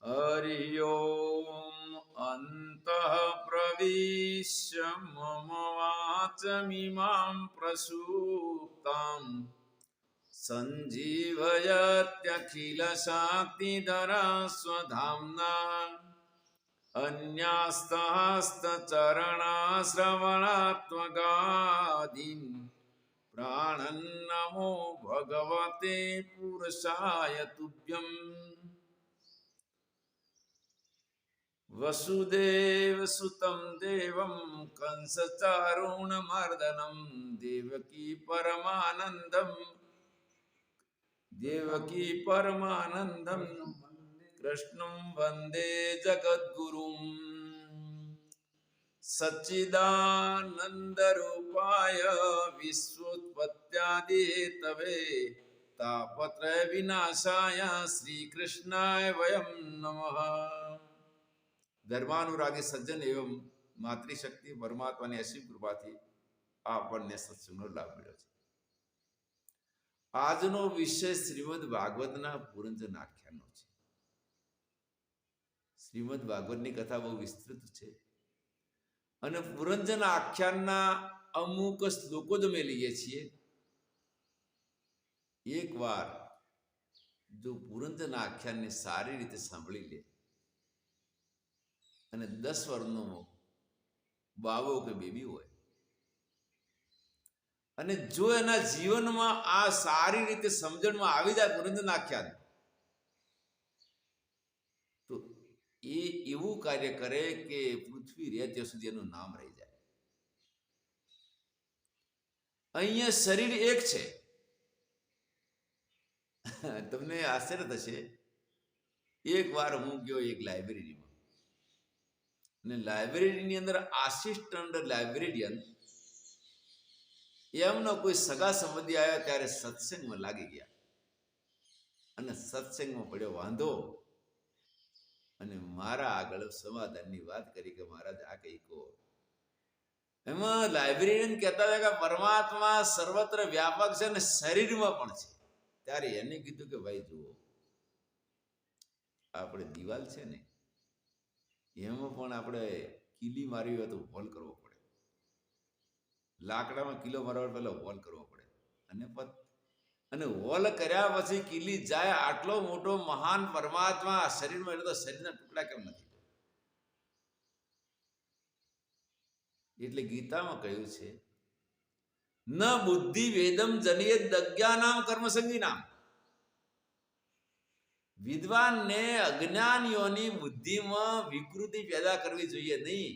हरि ओम् अन्तः प्रविश्य मम वाचमिमां प्रसूप्ताम् सञ्जीवयत्यखिलशक्तिधरा स्वधाम्ना अन्यास्तहस्तचरणाश्रवणात्मगादीन् प्राणन्नमो भगवते पुरुषाय तुभ्यम् वसुदेवसुतं देवं कंसचारूणमर्दनं देवकी परमानन्दं कृष्णं वन्दे जगद्गुरुं सच्चिदानन्दरूपाय विश्वोत्पत्त्यादिहेतवे तापत्रय विनाशाय श्रीकृष्णाय वयं नमः। धर्मानुरागी सज्जन एवं मातृशक्ति परमात्माની અસીમ કૃપાથી આપણને સત્સંગનો લાભ મળ્યો છે। આજનો વિષય શ્રીમદ ભાગવતના પુરંજન આખ્યાનનો છે। શ્રીમદ ભાગવતની કથા બહુ વિસ્તૃત છે અને પુરંજન આખ્યાનના અમુક શ્લોકો જ અમે લઈએ છીએ। એકવાર જો પુરંજન આખ્યાનને સારી રીતે સાંભળી લે અને 10 વર્ષનો બાવો કે બેબી હોય અને જો એના જીવનમાં આ સારી રીતે સમજણમાં આવી જાય પુરંજન આખ્યાન, તો એ એવું કાર્ય કરે કે પૃથ્વી રહે ત્યાં સુધી એનું નામ રહી જાય। અહીંયા શરીર એક છે, તમને આશ્ચર્ય થશે। એક વાર હું ગયો એક લાઇબ્રેરીમાં અને લાઇબ્રેરીની અંદર આસિસ્ટન્ટ લાઇબ્રેરિયન એમનો કોઈ સગા સંબંધી આવ્યા ત્યારે સત્સંગમાં લાગી ગયા અને સત્સંગમાં પડ્યો વાંધો અને મારા આગળ સમાધાનની વાત કરી કે મહારાજ આ કઈ કહો। એમાં લાઇબ્રેરિયન કહેતા હતા કે પરમાત્મા સર્વત્ર વ્યાપક છે અને શરીરમાં પણ છે। ત્યારે એને કીધું કે ભાઈ જુઓ, આપણે દિવાલ છે ને એમાં પણ આપણે કીલી મારી હોય તો હોલ કરવો પડે, લાકડામાં કિલો મારવા પહેલા હોલ કરવો પડે અને હોલ કર્યા પછી કીલી જાય। આટલો મોટો મહાન પરમાત્મા શરીરમાં એટલે તો શરીરના ટુકડા કેમ નથી? એટલે ગીતામાં કહ્યું છે ન બુદ્ધિ વેદમ જનિયેત અજ્ઞાનામ કર્મસંગીનામ। વિદ્વાનને અજ્ઞાનીઓની બુદ્ધિમાં વિકૃતિ પેદા કરવી જોઈએ નહીં।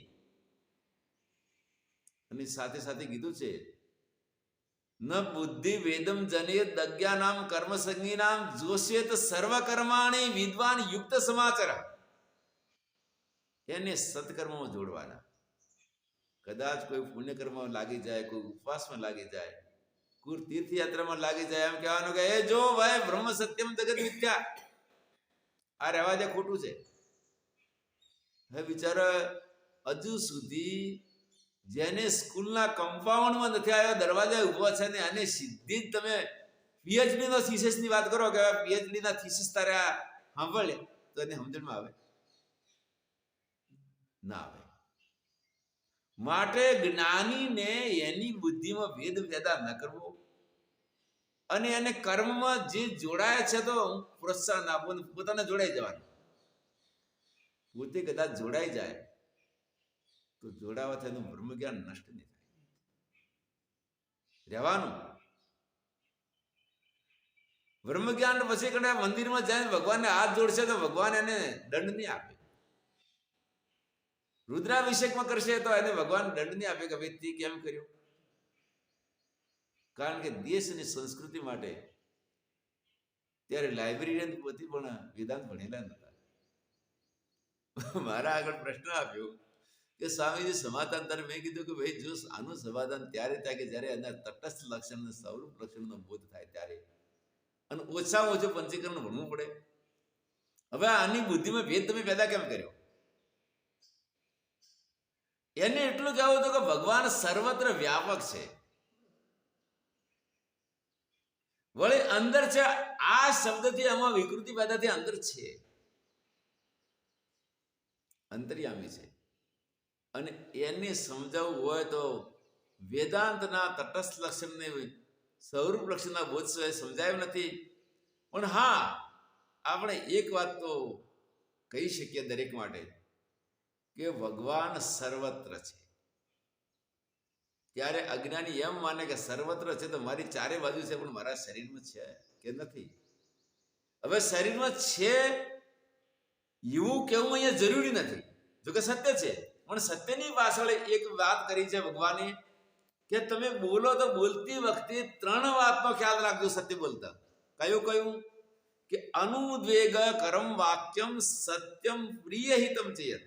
અને સાથે સાથે કીધું છે ન બુદ્ધિ વેદમ જનિયેત અજ્ઞાનામ કર્મસંગીનામ જોશેત સર્વકર્માણી વિદ્વાન યુક્ત સમાચાર। એને સત્કર્મમાં જોડવાના। કદાચ કોઈ પુણ્યકર્મમાં લાગી જાય, કોઈ ઉપવાસમાં લાગી જાય, કોઈ તીર્થયાત્રામાં લાગી જાય, એમ કહેવાનું કે એ જો ભાઈ બ્રહ્મ સત્યમ જગત મિથ્યા, આ રહેવા દે, ખોટું છે। હવે બિચારા હજુ સુધી જેને સ્કૂલના કમ્પાઉન્ડમાં નથી આવ્યો, દરવાજા ઉભો છે ને આને સીધી જ તમે પીએચડી નો થીસીસની વાત કરો કે પીએચડી ના થીસીસ તારે સાંભળે તો એને સમજણમાં આવે ના આવે। માટે જ્ઞાનીને એની બુદ્ધિમાં ભેદ પેદા ન કરવો અને એને કર્મમાં જે જોડાય છે તો પ્રોત્સાહન આપવું, પોતાને જોડાઈ જવાનું। પોતે કદાચ જોડાઈ જાય તો જોડાવાથી એનું બ્રહ્મ જ્ઞાન નષ્ટ નહીં થાય, રહેવાનું બ્રહ્મ જ્ઞાન। પછી કદાચ મંદિરમાં જાય ભગવાનને હાથ જોડશે તો ભગવાન એને દંડ નહીં આપે। રુદ્રાભિષેકમાં કરશે તો એને ભગવાન દંડ નહીં આપે કે ભાઈ તે કેમ કર્યો, કારણ કે દેશ અને સંસ્કૃતિ માટે ત્યારે લાઇબ્રેરિયન પોતે પણ વેદાંત ભણેલા નતા। મારા આગળ પ્રશ્ન આપ્યો કે સ્વામીજી સમાધાન તારે, મેં કીધું કે ભાઈ જો આનું સમાધાન ત્યારે થાય કે જ્યારે એના તટસ્થ લક્ષણ સ્વરૂપ લક્ષણનો બોધ થાય ત્યારે, અને ઓછામાં ઓછું પંચીકરણ ભણવું પડે। હવે આની બુદ્ધિમાં ભેદ તમે પેદા કેમ કર્યો? એને એટલું કહેવું હતું કે ભગવાન સર્વત્ર વ્યાપક છે, વળી અંદર છે। આ શબ્દથી આમાં વિકૃતિ પેદા થઈ અંદર છે। અંતર્યામી છે. અને એને સમજાવવું હોય તો વેદાંતના તટસ્થ લક્ષણને સ્વરૂપ લક્ષણના બોધ સિવાય સમજાયું નથી. પણ હા, આપણે એક વાત તો કહી શકીએ દરેક માટે કે ભગવાન સર્વત્ર છે. ત્યારે અજ્ઞાની એમ માને કે સર્વત્ર છે તો મારી ચારે બાજુ છે, પણ મારા શરીરમાં છે કે નથી? હવે શરીરમાં છે એવું કેવું અહીંયા જરૂરી નથી, જોકે સત્ય છે. પણ સત્યની પાછળ એક વાત કરી છે ભગવાને કે તમે બોલો તો બોલતી વખતે 3 વાતનો ખ્યાલ રાખજો સત્ય બોલતા. કયું? કે અનુદ્વેગ કરમ વાક્યમ સત્યમ પ્રિય હિતમ ચેત.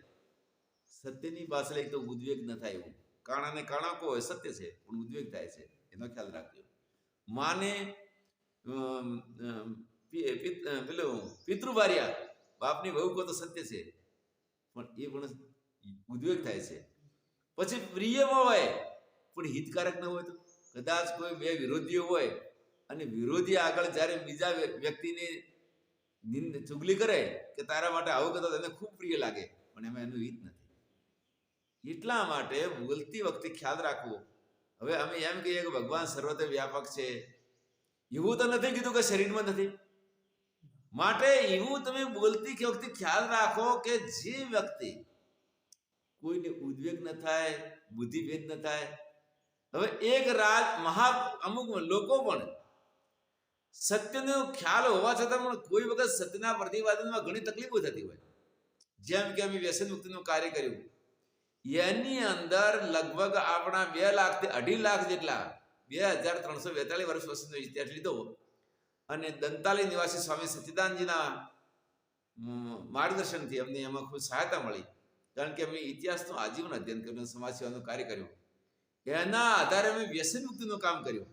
સત્યની પાછળ એક તો ઉદ્વેગ ન થાય એવું. કાણાને કાણાકો હોય, સત્ય છે પણ ઉદ્વેગ થાય છે, એનો ખ્યાલ રાખજો. માને પેલું પિતૃભાર્યા, બાપની વહુ કહો તો સત્ય છે, પણ એ પણ ઉદ્વેગ થાય છે. પછી પ્રિયમાં હોય પણ હિતકારક ન હોય તો કદાચ કોઈ 2 વિરોધીઓ હોય અને વિરોધી આગળ જ્યારે બીજા વ્યક્તિને ચુગલી કરે કે તારા માટે આવું કરતો એને ખૂબ પ્રિય લાગે, પણ એમાં એનું હિત નથી. એટલા માટે બોલતી વખતે ખ્યાલ રાખવો. હવે અમે એમ કહીએ કે ભગવાન સર્વત્ર વ્યાપક છે, એવું તો નથી કીધું કે શરીરમાં નથી. માટે એવું તમે બોલતી વખતે ખ્યાલ રાખો કે જે વ્યક્તિ કોઈને ઉદ્વેગ ન થાય, બુદ્ધિભેદ ન થાય. હવે એક અમુક લોકો પણ સત્યનો ખ્યાલ હોવા છતાં પણ કોઈ વખત સત્યના પ્રતિપાદનમાં ઘણી તકલીફો થતી હોય. જેમ કે અમે વ્યસન મુક્તિનું કાર્ય કર્યું, એની અંદર લગભગ આપણા 2 લાખથી 2.5 લાખ જેટલા 2342 વર્ષ વસ્તીનો ઇતિહાસ લીધો અને દંતાલી નિવાસી સ્વામી સચ્ચિદાનંદજીના માર્ગદર્શનથી અમને એમાં ખૂબ સહાયતા મળી. કારણ કે અમે ઇતિહાસનું આજીવન અધ્યયન કર્યું, સમાજ સેવાનું કાર્ય કર્યું, એના આધારે અમે વ્યસન મુક્તિનું કામ કર્યું.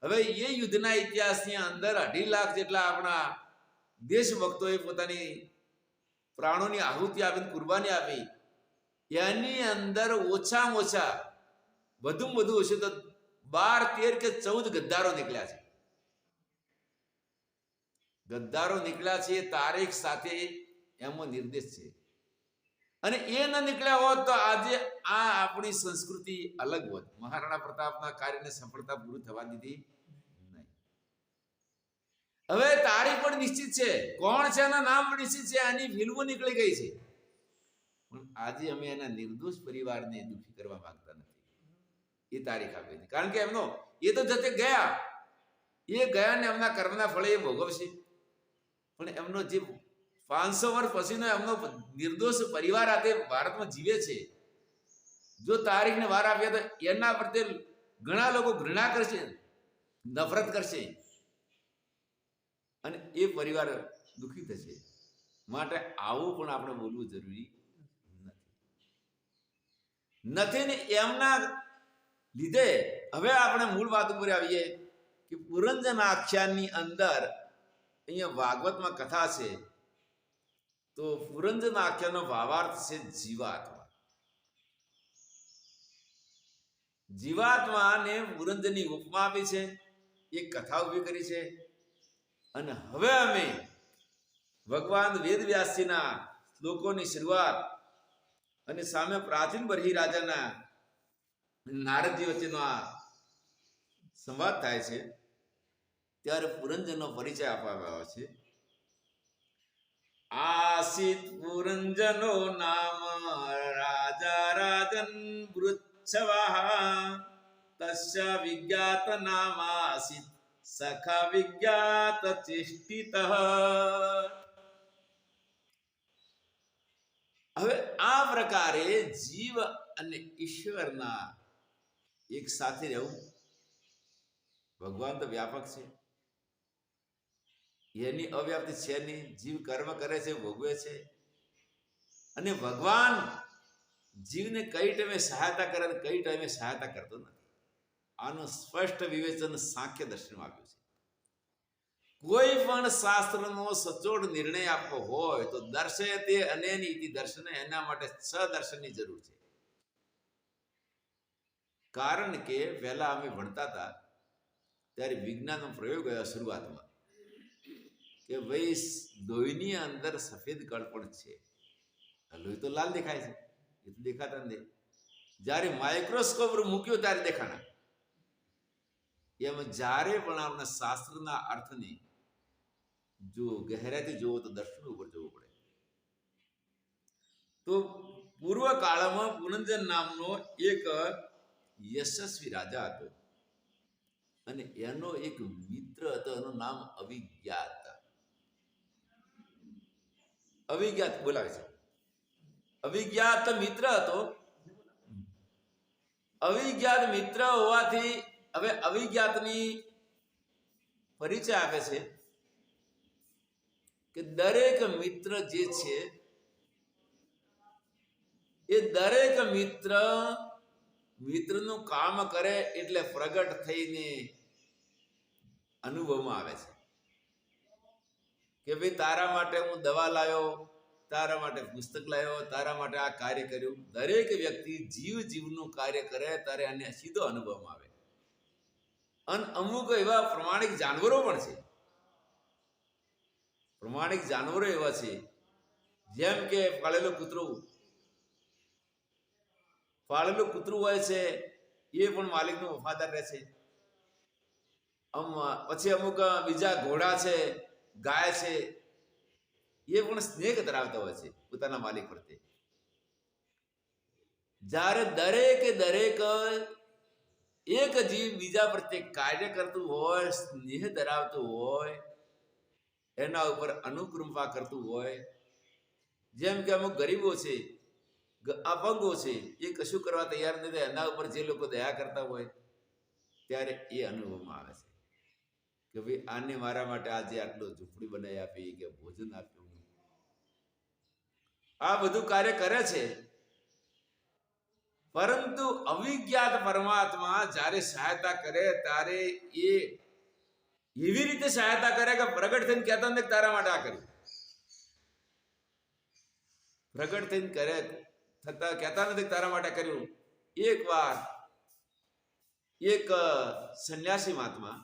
હવે એ યુદ્ધના ઇતિહાસની અંદર 2.5 લાખ જેટલા આપણા દેશભક્તોએ પોતાની પ્રાણોની આહુતિ આપીને કુરબાની આપી. એની અંદર ઓછામાં ઓછા વધુમાં વધુ હશે તો 12, 13 કે 14 ગદ્દારો નીકળ્યા છે. ગદ્દારો નીકળ્યા છે, તારીખ સાથે એમાં નિર્દેશ છે. અને એ ન નીકળ્યા હોત તો આજે આ આપણી સંસ્કૃતિ અલગ હોત. મહારાણા પ્રતાપના કાર્યને સફળતા પૂરું થવા દીધી નહીં. હવે તારીખ પણ નિશ્ચિત છે, કોણ છે એના નામ પણ નિશ્ચિત છે, આની ફિલ્મો નીકળી ગઈ છે. પણ આજે અમે એના નિર્દોષ પરિવારને દુઃખી કરવા માંગતા નથી. એ તારીખ આપી હતી કારણ કે એમનો એ તો જતે ગયા, એ ગયા ને એમના કર્મના ફળે એ ભોગવશે. પણ એમનો જે 500 વર્ષ પછીનો એમનો નિર્દોષ પરિવાર આજે ભારતમાં જીવે છે. જો તારીખને વાર આપ્યા તો એના પ્રત્યે ઘણા લોકો ઘૃણા કરશે, નફરત કરશે અને એ પરિવાર દુઃખી થશે. માટે આવું પણ આપણે બોલવું જરૂરી નથી ને. એમના લીધે હવે આપણે મૂળ વાત ઉપર આવીએ કે પુરંજન આખ્યાનની અંદર અહીંયા ભાગવતમાં કથા છે તો પુરંજન આખ્યાનનો ભાવાર્થ છે જીવાત્મા. જીવાત્માને પુરંજનની ઉપમા આપી છે, એક કથા ઉભી કરી છે. અને હવે અમે ભગવાન વેદવ્યાસજીના શ્લોકોની શરૂઆત અને સામે પ્રાચીન બરહી રાજાના નારદજી વચ્ચેનો આ સંવાદ થાય છે. ત્યારે પુરંજનનો પરિચય આપવામાં આવે છે. આસિત પુરંજનો નામ રાજા રાજન વૃચ્છવાહ તસ્ય વિજ્ઞાત નામાસિત સખા વિજ્ઞાત ચેષ્ટિતઃ. હવે આ પ્રકારે જીવ અને ઈશ્વરના એક સાથે રહેવું. ભગવાન તો વ્યાપક છે, એની અવ્યાપ્તિ છે નહીં. જીવ કર્મ કરે છે, ભોગવે છે, અને ભગવાન જીવને કઈ ટાઈમે સહાયતા કરે અને કઈ ટાઈમે સહાયતા કરતો નથી. આનું સ્પષ્ટ વિવેચન સાંખ્ય દર્શનમાં આવ્યું છે. કોઈ પણ શાસ્ત્રનો સચોટ નિર્ણય આપવો હોય તો દર્શયતે અનેની ઇતિ દર્શન, એના માટે 6 દર્શનની જરૂર છે. કારણ કે પહેલા અમે ભણતા હતા ત્યારે વિજ્ઞાનનો પ્રયોગ આવ્યો શરૂઆતમાં કે ભાઈ લોહીની અંદર સફેદ કણ પણ છે. લોહી તો લાલ દેખાય છે, એ તો દેખાતા નથી. જ્યારે માઇક્રોસ્કોપ મૂક્યો ત્યારે દેખાણા. એમ જ્યારે પણ આપણા શાસ્ત્રના અર્થને જો ગહેરાઈથી જોવો તો દર્શન ઉપર જોવું પડે. તો પૂર્વ કાળમાં પુનંજન નામનો એક યશસ્વી રાજા હતો અને એનો એક મિત્ર હતો, એનું નામ અવિજ્ઞાત. અવિજ્ઞાત બોલાવે છે. અવિજ્ઞાત મિત્ર હતો. અવિજ્ઞાત મિત્ર હોવાથી હવે અવિજ્ઞાતની પરિચય આપે છે કે દરેક મિત્ર જે છે એ દરેક મિત્રનું કામ કરે એટલે પ્રગટ થઈને અનુભવમાં આવે છે કે ભાઈ તારા માટે હું દવા લાવ્યો, તારા માટે પુસ્તક લાવ્યો, તારા માટે આ કાર્ય કર્યું. દરેક વ્યક્તિ જીવનું કાર્ય કરે ત્યારે એને સીધો અનુભવમાં આવે. અને અમુક એવા પ્રમાણિક જાનવરો પણ છે. પ્રમાણિક જાનવરો એવા છે જેમ કે પાળેલું કૂતરું હોય છે, એ પણ માલિકનો વફાદાર રહે છે. પછી અમુક બીજા ઘોડા છે, ગાય છે, એ પણ સ્નેહ ધરાવતા હોય છે પોતાના માલિક પ્રત્યે. જ્યારે દરેક એક જીવ બીજા પ્રત્યે કાર્ય કરતું હોય, સ્નેહ ધરાવતું હોય, એના ઉપર અનુકંપા કરતું હોય. જેમ કે અમુક ગરીબો છે, અપંગો છે, એ કશું કરવા તૈયાર નથી, એના ઉપર જે લોકો દયા કરતા હોય ત્યારે એ અનુભવમાં આવે છે કે ભાઈ આને મારા માટે આજે આટલું ઝૂંપડી બનાવી આપી, કે ભોજન આપ્યું, આ બધું કાર્ય કરે છે. પરંતુ અવિજ્ઞાત પરમાત્મા જ્યારે સહાયતા કરે ત્યારે એ એવી રીતે સહાયતા કરે કે પ્રગટ થઈને કહેતા નથી તારા માટે આ કર્યું. પ્રગટ થઈને કરે થતા કહેતા નથી તારા માટે કર્યું. એક વાર એક સંન્યાસી મહાત્મા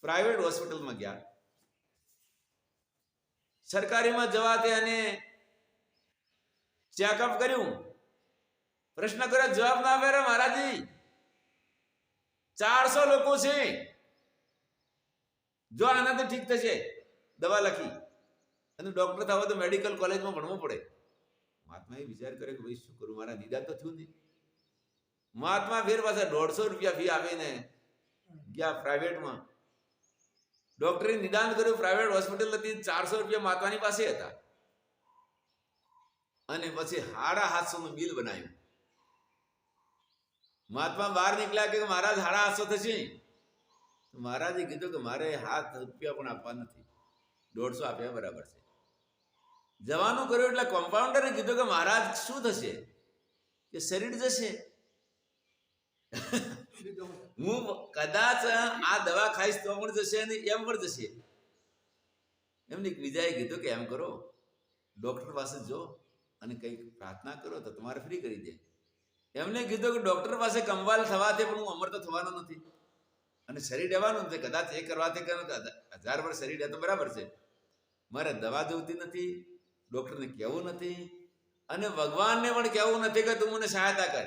પ્રાઇવેટ હોસ્પિટલમાં ગયા. સરકારીમાં જવાથી અને ચેકઅપ કર્યું, પ્રશ્ન કર્યો, જવાબ ના આપે. રે મહારાજી 400 લોકો છે, જો આનાથી ઠીક થશે દવા લખી, અને ડોક્ટર થવા તો મેડિકલ કોલેજમાં ભણવું પડે. મહાત્માએ વિચાર કર્યો કે ભાઈ શું કરું, મારા નિદાન તો થયું નહીં. મહાત્મા ફેર પાસે 150 રૂપિયા ફી આપીને ગયા પ્રાઇવેટમાં. ડોક્ટરે નિદાન કર્યું, પ્રાઇવેટ હોસ્પિટલ હતી, 400 રૂપિયા મહાત્માની પાસે હતા. અને પછી 750 બિલ બનાવ્યું. મહાત્મા બહાર નીકળ્યા કે મહારાજ 750 થશે. મહારાજે કીધું કે મારે 7 રૂપિયા પણ આપવા નથી, 150 આપ્યા બરાબર છે. જવાનું કર્યું એટલે કમ્પાઉન્ડરે કીધું કે મહારાજ શું થશે? કે શરીર જશે. હું કદાચ આ દવા ખાઈશ તો પણ જશે અને એમ પણ જશે. એમને બીજાએ કીધું કે એમ કરો, ડોક્ટર પાસે જો અને કંઈક પ્રાર્થના કરો તો તમારે ફ્રી કરી દે. એમને કીધું કે ડોક્ટર પાસે કંવાલ થવાથી પણ હું અમર તો થવાનો નથી, અને શરીર રહેવાનું નથી. કદાચ એ કરવાથી 1000 વર્ષ શરીર રહે તો બરાબર છે. મારે દવા જોઈતી નથી, ડોક્ટરને કહેવું નથી, અને ભગવાનને પણ કહેવું નથી કે તું મને સહાયતા કર.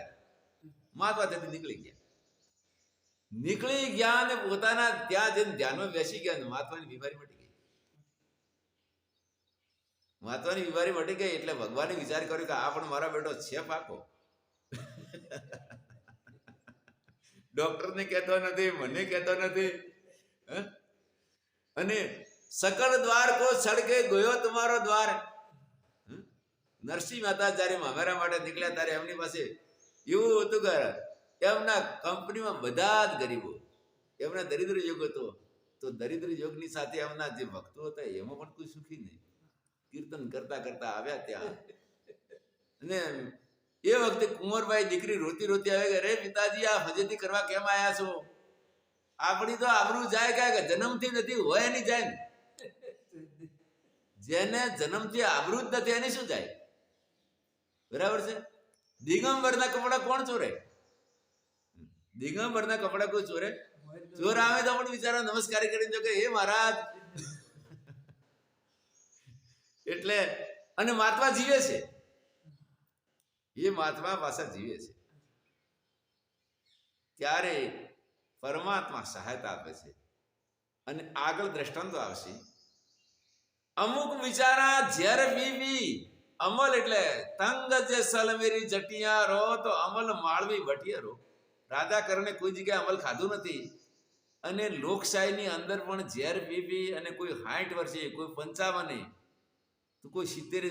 મહાત્મા ત્યાંથી નીકળી ગયા અને પોતાના ત્યાં જઈને ધ્યાનમાં બેસી ગયા. મહાત્માની બીમારી મટી ગઈ. મહાત્માની બીમારી મટી ગઈ એટલે ભગવાને વિચાર કર્યો કે આ પણ મારા બેટો છે પાકો. ડોક્ટરને કહેતો નથી, મને કહેતો નથી. અને સકળ દ્વાર કો સડકે ગયો તમારો દ્વાર. નરસિંહ મહેતા જયારે મામેરા માટે નીકળ્યા ત્યારે એમની પાસે એવું હતું કે એમના કંપનીમાં બધા જ ગરીબો, એમના દરિદ્ર યોગ હતો. તો દરિદ્ર યોગની સાથે એમના જે ભક્તો હતા એમાં પણ કોઈ સુખી નહીં. કીર્તન કરતા કરતા આવ્યા ત્યાં, અને એ વખતે કુંવરભાઈ દીકરી રોતી રોતી આવે કે રે પિતાજી આ ફજેતી કરવા કેમ આવ્યા છો? આપણી તો આબરૂ જાય કે જન્મથી નથી હોય એની જાય ને. જેને જન્મથી આબરૂ જ નથી એની શું જાય? બરાબર છે. દિગંબરના કપડા કોણ ચોરે? દિગંબરના કપડા કોઈ ચોરે? ચોર આવે તો પણ બિચારો નમસ્કાર કરીને જો કે હે મહારાજ. એટલે અને મહાત્મા જીવે છે, એ મહાત્મા પાછા જીવે છે, ત્યારે પરમાત્મા સહાયતા આપે છે. અને આગળ દ્રષ્ટાંતો આવશે. અમુક બિચારા ઝેર પી અમલ એટલે તંગ જે સલમેરી જટિયા રો તો અમલ માળવી વટિયારો. રાજા કોઈ જગ્યાએ અમલ ખાધું નથી અને લોકશાહીની અંદર પણ ઝેર પી અને કોઈ 60 વર્ષે, કોઈ 55, તો કોઈ 70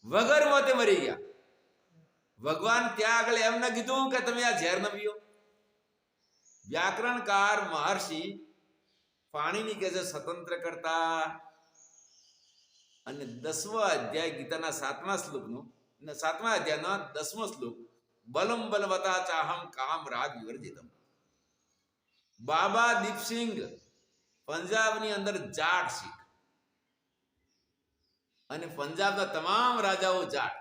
વગર મોતે મરી ગયા. ભગવાન ત્યાં આગળ એમ ના કીધું કે તમે આ ઝેર ન પીઓ. વ્યાકરણકાર મહર્ષિ પાણીની કે છે સ્વતંત્ર કરતા અને 10મો અધ્યાય ગીતાના 7મા શ્લોકનો 7મા અધ્યાયનો 10મો શ્લોક, બલમ બલવતા ચાહમ કામ રાગ વિવર્જિતમ. બાબા દીપસિંહ પંજાબની અંદર જાટ શીખ અને પંજાબના તમામ રાજાઓ જાટ.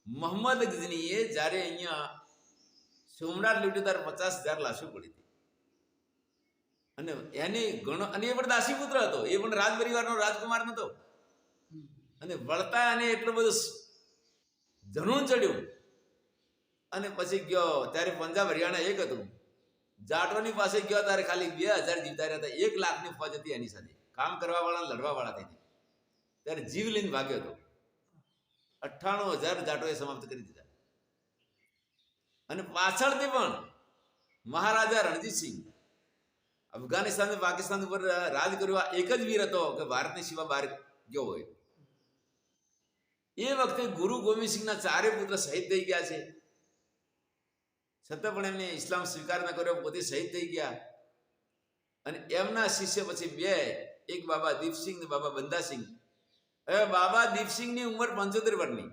મોહમ્મદ ગઝનીએ જ્યારે અહીંયા સોમનાથ લૂંટ્યું ત્યારે 50,000 લાશો પડી હતી. અને એને ઘણો, અને એ પણ દાસી પુત્ર હતો, એ પણ રાજ પરિવારનો રાજકુમાર નતો. અને વળતા અને એટલું બધું જનૂન ચડ્યું અને પછી ગયો ત્યારે પંજાબ હરિયાણા એક હતું. જાટોની પાસે ગયો ત્યારે ખાલી 2,000 જીવતા રહ્યા હતા. 1 લાખની ફોજ હતી એની સાથે, કામ કરવા વાળા, લડવા વાળા થઈ. ત્યારે જીવ લઈને ભાગ્યો હતો. 98,000 જાટોએ સમાપ્ત કરી દીધા. અને પાછળથી પણ મહારાજા રણજીતસિંહ અફઘાનિસ્તાન પાકિસ્તાન ઉપર રાજ કર્યું, એક જ વીર હતો કે ભારતની સીમા બહાર ગયો હોય. એ વખતે ગુરુ ગોવિંદસિંહના 4 પુત્ર શહીદ થઈ ગયા છે, છતાં પણ એમને ઇસ્લામ સ્વીકાર ન કર્યો, પોતે શહીદ થઈ ગયા. અને એમના શિષ્ય પછી 2, એક બાબા દીપસિંહ ને બાબા બંદાસિંહ. હવે બાબા દીપસિંહની ઉંમર 75 વર્ષની,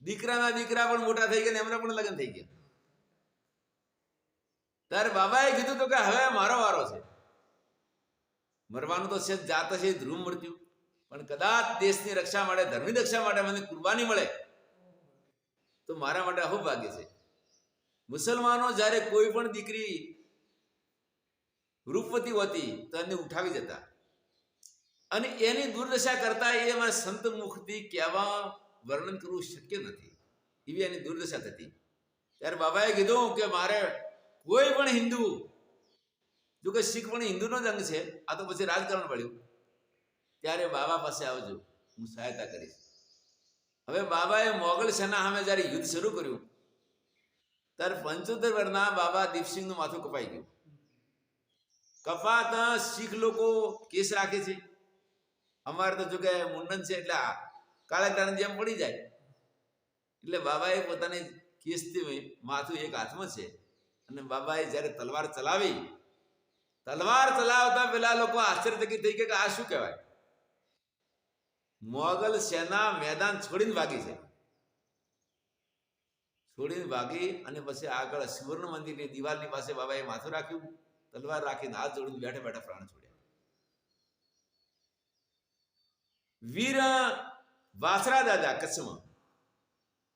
દીકરાના દીકરા પણ મોટા થઈ ગયા ને એમના પણ લગ્ન થઈ ગયા. ત્યારે બાબાએ કીધું તો કે હવે મારો વારો છે, મરવાનું તો છે, જાત છે ધ્રુવ મૃત્યુ, પણ કદાચ દેશની રક્ષા માટે, ધર્મની રક્ષા માટે મને કુરબાની મળે તો મારા માટે અહુબ ભાગ્ય છે. મુસલમાનો જ્યારે કોઈ પણ દીકરી રૂપવતી હોતી તો એને ઉઠાવી જતા અને એની દુર્દશા કરતા એ અમારે સંત મુખથી કહેવા, વર્ણન કરવું શક્ય નથી, એવી એની દુર્દશા થતી. ત્યારે બાબાએ કીધું કે મારે કોઈ પણ હિન્દુ, જો કે શીખ પણ હિન્દુનો જ અંગ છે, આ તો પછી રાજકારણ પડ્યું, ત્યારે બાબા પાસે આવજો, હું સહાયતા કરીશ. હવે બાબાએ મોગલ સેના સામે જ્યારે યુદ્ધ શરૂ કર્યું ત્યારે 75 વર્ષના બાબા દીપસિંહનું માથું કપાઈ ગયું. કપાતા શીખ લોકો કેસ રાખે છે. અમારે તો જો કે મુંડન છે એટલે કાળાગ્રાની જેમ પડી જાય. એટલે બાબાએ પોતાની કેસથી માથું એક હાથમાં છે અને બાબાએ જ્યારે તલવાર ચલાવી, તલવાર ચલાવતા પેલા લોકો આશ્ચર્યચકિત થઈ ગયા કે આ શું કહેવાય. મોગલ સેના મેદાન છોડીને ભાગી છે, છોડીને ભાગી અને પછી આગળ સુવર્ણ મંદિરની દિવાલની પાસે બાબાએ માથું રાખ્યું, તલવાર રાખીને હાથ જોડીને બેઠા બેઠા પ્રાણ છોડ્યા. વીર વાસરા દાદા કચ્છમાં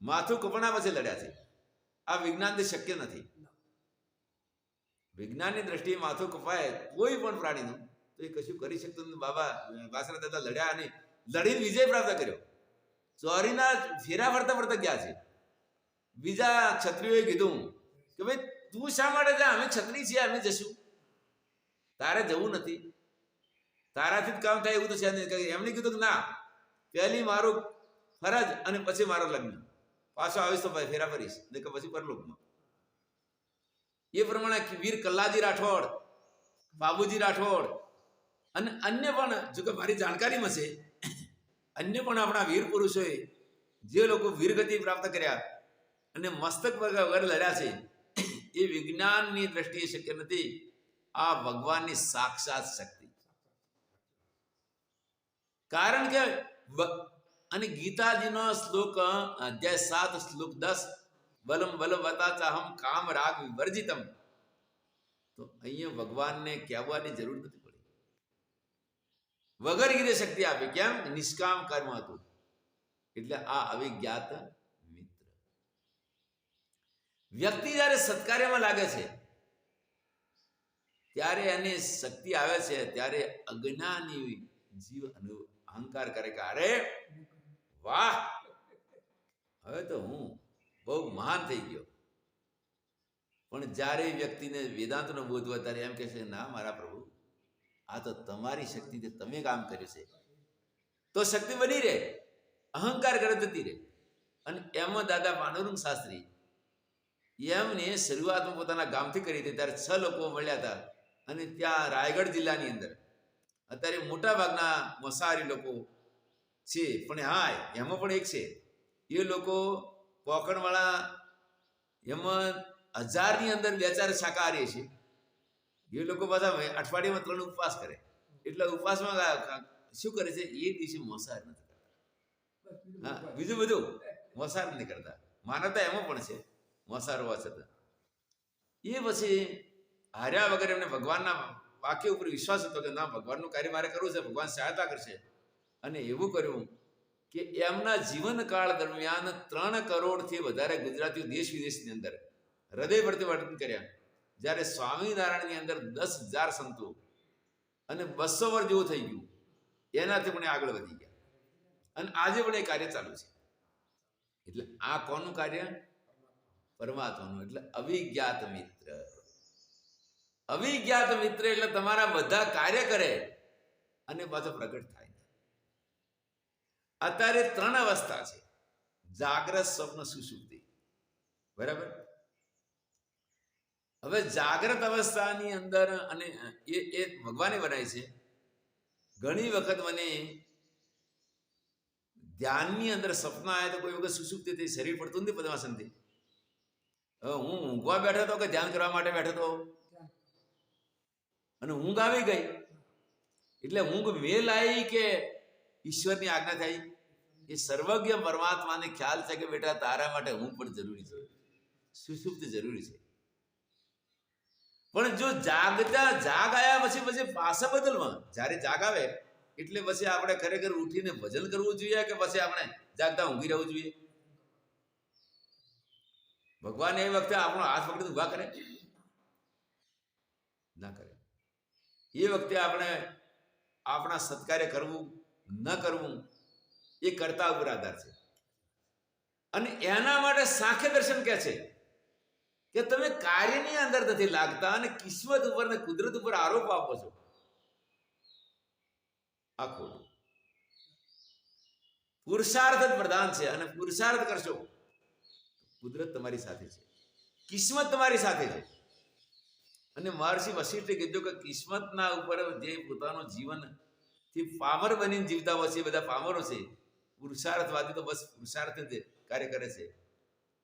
માથું કપણા પછી લડ્યા છે. આ વિજ્ઞાનથી શક્ય નથી. વિજ્ઞાનની દ્રષ્ટિએ માથું કપાય કોઈ પણ પ્રાણીનું તો એ કશું કરી શકતું નથી. બાબા વાસરા દાદા લડ્યા અને લડીને વિજય પ્રાપ્ત કર્યો. ચોરીના ફેરા ફરતા ફરતા ગયા છે. બીજા ક્ષત્રિયોએ કીધું કે ભાઈ તું શા માટે જા, અમે ક્ષત્રિય છીએ, અમે જશું, તારે જવું નથી, તારાથી જ કામ થાય એવું તો છે નહીં. એમણે કીધું કે ના, પહેલી મારું ફરજ અને પછી મારો લગ્ન, પાછો આવીશ તો ભાઈ ફેરા ફરીશ, ને કે પછી પરલોકમાં. એ પ્રમાણે વીર કલ્લાજી રાઠોડ, બાબુજી રાઠોડ અને અન્ય પણ, જો કે મારી જાણકારીમાં છે, અન્ય પણ આપણા વીર પુરુષોએ જે લોકો વીરગતિ પ્રાપ્ત કર્યા અને મસ્તક વગર લડ્યા છે, એ વિજ્ઞાનની દ્રષ્ટિએ શક્ય નથી. આ ભગવાનની સાક્ષાત શક્તિ. કારણ કે અને ગીતાજીનો શ્લોક અધ્યાય 7 શ્લોક 10, બલમ બલવતા ચાહમ કામ રાગ વિવર્જિતમ. તો અહીંયા ભગવાનને કહેવાની જરૂર નથી પડી, વગર કીધે શક્તિ આપી. કેમ? નિષ્કામ કર્મ હતું. એટલે આ અવિજ્ઞાત મિત્ર વ્યક્તિ જ્યારે સત્કાર્યમાં લાગે છે ત્યારે એની શક્તિ આવે છે, ત્યારે અજ્ઞાની જીવ અહંકાર કરે કે અરે વાહ, હવે તો હું બહુ મહાન થઈ ગયો. પણ જ્યારે વ્યક્તિને વેદાંતનો બોધ હોય ત્યારે એમ કહે છે, ના મારા પ્રભુ, આ તો તમારી શક્તિથી તમે કામ કર્યું છે. તો શક્તિ બની રહે, અહંકાર કરે જતી રહે. અને એમાં દાદા પાંડુરંગ શાસ્ત્રી એમને શરૂઆતમાં પોતાના ગામથી કરી હતી ત્યારે 6 લોકો મળ્યા હતા. અને ત્યાં રાયગઢ જિલ્લાની અંદર અત્યારે મોટા ભાગના મસાહારી લોકો છે, પણ હા એમાં પણ એક છે, એ લોકો કોકણવાળા એમાં 1000ની અંદર 2-4 શાકાહારી છે. એ લોકો બધા અઠવાડિયામાં 3 ઉપવાસ કરે. એટલે ઉપવાસમાં શું કરે છે, એ દિવસે મોસાહાર નથી કરતા. હા, બીજું બધું મોસાહાર નથી કરતા. માનવતા એમાં પણ છે મોસાહાર હોવા છતાં. એ પછી હાર્યા વગર એમને ભગવાનના વાક્ય ઉપર વિશ્વાસ હતો કે ના, ભગવાનનું કાર્ય મારે કરવું છે, ભગવાન સહાયતા કરશે. અને એવું કર્યું કે એમના જીવનકાળ દરમિયાન 3 કરોડથી વધારે ગુજરાતીઓ દેશ વિદેશની અંદર હૃદય પરથી વર્તન કર્યા. જ્યારે સ્વામિનારાયણની અંદર 10,000 સંતો અને 200 વર્ષ જેવું થઈ ગયું, એનાથી પણ આગળ વધી ગયા. અને આજે પણ એ કાર્ય ચાલુ છે. એટલે આ કોનું કાર્ય? પરમાત્માનું. એટલે અવિજ્ઞાત મિત્ર. અવિજ્ઞાત મિત્ર એટલે તમારા બધા કાર્ય કરે અને પાછો પ્રગટ થાય. અત્યારે 3 અવસ્થા છે, જાગ્રત, સ્વપ્ન, સુષુપ્તિ. બરાબર? હવે જાગ્રત અવસ્થાની અંદર અને એ ભગવાને બનાવી છે. ઘણી વખત મને ધ્યાનની અંદર સપના આવ્યા તો કોઈ વખત સુષુપ્તિથી શરીર પડતું નથી પદ્માસનથી. હવે હું ઊંઘવા બેઠો હતો કે ધ્યાન કરવા માટે બેઠો હતો, અને ઊંઘ આવી ગઈ. એટલે ઊંઘ મેલ આવી કે ઈશ્વરની આજ્ઞા થઈ? એ સર્વજ્ઞ પરમાત્માને ખ્યાલ છે કે બેટા તારા માટે ઊંઘ પણ જરૂરી છે, સુષુપ્તિ જરૂરી છે. પણ જો જાગ આવ્યા પછી પાછા બદલવા, જ્યારે જાગ આવે એટલે પછી આપણે ખરેખર ઉઠીને ભજન કરવું જોઈએ કે પછી આપણે જાગતા ઊંઘી રહેવું જોઈએ? ભગવાન એ વખતે આપણો હાથ પકડીને ઊભા કરે? ના કરે. એ વખતે આપણે આપણા સત્કાર્ય કરવું ન કરવું એ કરતા ઉપર આધાર છે. અને એના માટે સાંખ્ય દર્શન કહે છે કે તમે કાર્યની અંદર નથી લાગતા અને કિસ્મત ઉપર ને કુદરત ઉપર આરોપ આપો છો. આ ખોટું. પુરુષાર્થ જ પ્રધાન છે, અને પુરુષાર્થ કરશો કુદરત તમારી સાથે છે, કિસ્મત તમારી સાથે છે. અને મહર્ષિ વશિષ્ઠે કીધું કે કિસ્મતના ઉપર જે પોતાનું જીવનથી પામર બનીને જીવતા હોય છે, એ બધા પામરો છે. પુરુષાર્થવાદી તો બસ પુરુષાર્થ જ કાર્ય કરે છે.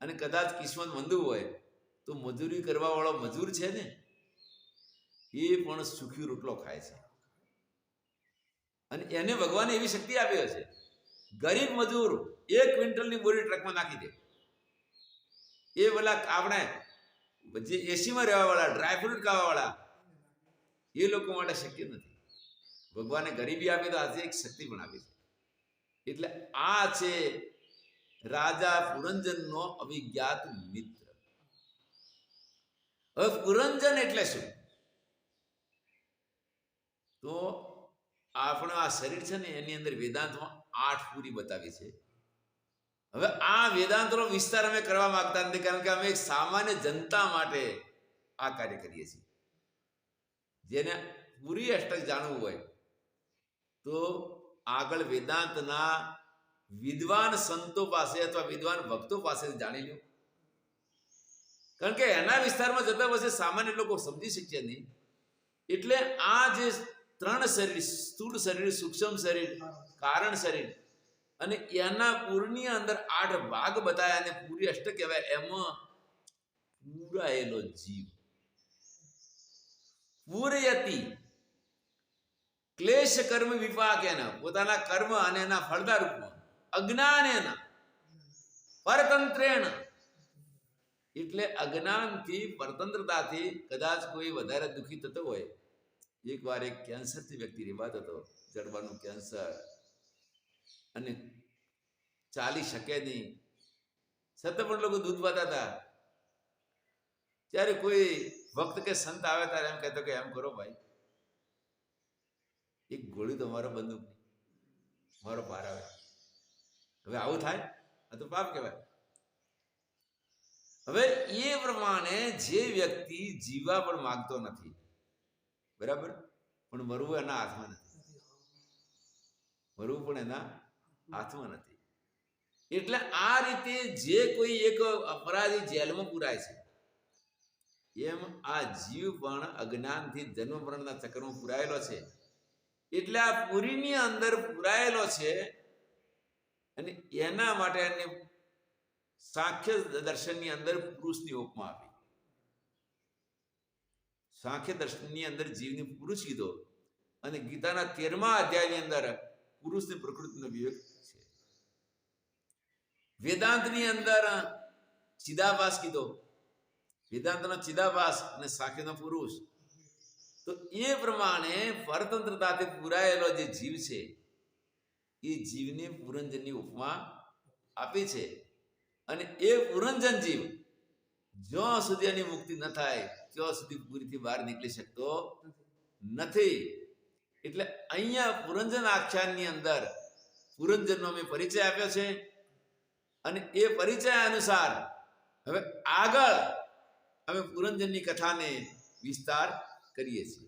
અને કદાચ કિસ્મત મંદું હોય તો મજૂરી કરવા વાળો મજૂર છે ને, એ પણ સુખી રોટલો ખાય છે. અને એને ભગવાને એવી શક્તિ આપી છે, ગરીબ મજૂર 1 ક્વિન્ટલની બોરી ટ્રકમાં નાખી દે. એ પેલા આપણે જે એસીમાં રહેવા વાળા, ડ્રાયફ્રૂટ ખાવા વાળા, એ લોકો માટે શક્ય નથી. ભગવાને ગરીબી આપી તો આજે એક શક્તિ પણ આપી છે. એટલે આ છે રાજા પુરંજનનો અવિજ્ઞાત મિત્ર. હવે પુરંજન એટલે શું? તો આપણો આ શરીર છે ને, એની અંદર વેદાંતમાં 8 પૂરી બતાવી છે. હવે આ વેદાંતનો વિસ્તાર અમે કરવા માંગતા નથી, કારણ કે અમે એક સામાન્ય જનતા માટે આ કાર્ય કરીએ છીએ. જેને પૂરી અષ્ટક જાણવું હોય તો આગળ વેદાંતના વિદ્વાન સંતો પાસે અથવા વિદ્વાન ભક્તો પાસે જાણી લો. કારણ કે એના વિસ્તારમાં જતા પછી સામાન્ય લોકો સમજી શકશે નહીં. એટલે આ જે 3 શરીર, સ્થૂળ શરીર, સૂક્ષ્મ શરીર, કારણ શરીર, અને એના પૂરની અંદર 8 ભાગ બતાવ્યા, અને પૂરી અષ્ટક કહેવાય. એમાં પૂરાયેલો જીવ પૂરયતી ક્લેશ કર્મ વિપાક, એના પોતાના કર્મ અને એના ફળદાર રૂપમાં અજ્ઞાનેના પરતંત્રેણ, એટલે અજ્ઞાનથી પરતંત્રતાથી કદાચ કોઈ વધારે દુઃખી થતો હોય. એકવાર એક કેન્સરથી વ્યક્તિ રેવાતો હતો, જડબાનું કેન્સર, અને ચાલી શકે નહીં, છતાં પણ લોકો દૂધ પાતા હતા. ત્યારે કોઈ ભક્ત કે સંત આવે ત્યારે એમ કહેતો કે એમ કરો ભાઈ, એક ગોળી તો મારો બંદૂક નહીં, મારો પાર આવે. હવે આવું થાય આ તો પાપ કહેવાય. હવે એ પ્રમાણે જે વ્યક્તિ જીવવા પણ માંગતો નથી, બરાબર, પણ મરવું એના હાથમાં નથી, મરવું પણ એના હાથમાં નથી. એટલે આ રીતે જે કોઈ એક અપરાધી જેલમાં પુરાય છે, એમ આ જીવ પણ અજ્ઞાનથી જન્મ મરણના ચક્રમાં પુરાયેલો છે. એટલે આ પુરીની અંદર પુરાયેલો છે. અને એના માટે એને સાંખ્ય દર્શનની અંદર પુરુષની ઉપમા આપી. સાંખ્ય દર્શનની અંદર જીવને પુરુષ કીધો, અને ગીતાના 13મા અધ્યાયની અંદર પુરુષની પ્રકૃતિનો વિવેક છે. વેદાંતની અંદર ચિદાભાસ કીધો, વેદાંતનો ચિદાભાસ અને સાંખ્યનો પુરુષ. તો એ પ્રમાણે પરતંત્રતાથી પુરાયેલો જે જીવ છે, એ જીવને પુરંજનની ઉપમા આપી છે. અને એ પુરંજન જીવ જ્યાં સુધી એની મુક્તિ ન થાય ત્યાં સુધી પૂરીથી બહાર નીકળી શકતો નથી. એટલે અહીંયા પુરંજન આખ્યાનની અંદર પુરંજનનો મેં પરિચય આપ્યો છે. અને એ પરિચય અનુસાર હવે આગળ અમે પુરંજનની કથાને વિસ્તાર કરીએ છીએ.